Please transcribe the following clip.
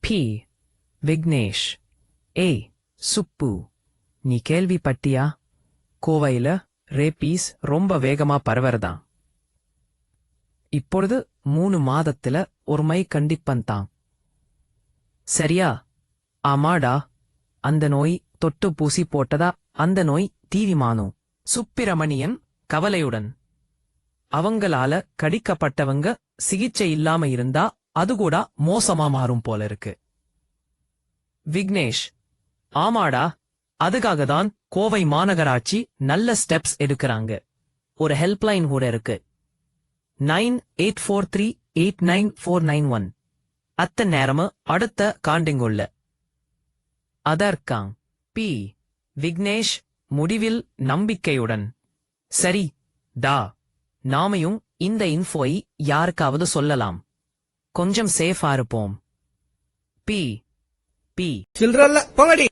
B Vignesh. ஏய் சுப்பு, நீ கேள்விப்பட்டியா? கோவையில rabies ரொம்ப வேகமா பரவறதான். இப்பொழுது 3 மாதத்துல ஒரு மை கண்டிப்பந்தான். சரியா? ஆமாடா. அந்த நோய் தொட்டு பூசி போட்டதா அந்த நோய் தீவிமானோ? சுப்பிரமணியன் கவலையுடன். அவங்களால கடிக்கப்பட்டவங்க சிகிச்சை இல்லாம இருந்தா அதுகூட மோசமா மாறும் போல இருக்கு. விக்னேஷ். ஆமாடா, அதுக்காகத்தான் கோவை மாநகராட்சி நல்ல ஸ்டெப்ஸ் எடுக்கறாங்க. ஒரு ஹெல்ப்லைன் கூட இருக்கு. 9843899491. அத்த நேரம அடுத்த காண்டிங்குள்ள. அதற்காங். பி விக்னேஷ் முடிவில் நம்பிக்கையுடன். சரி டா, நாமையும் இந்த இன்ஃபோயை யாருக்காவது சொல்லலாம். கொஞ்சம் சேஃபா இருப்போம். பி பி சில்றல்ல போங்கடி.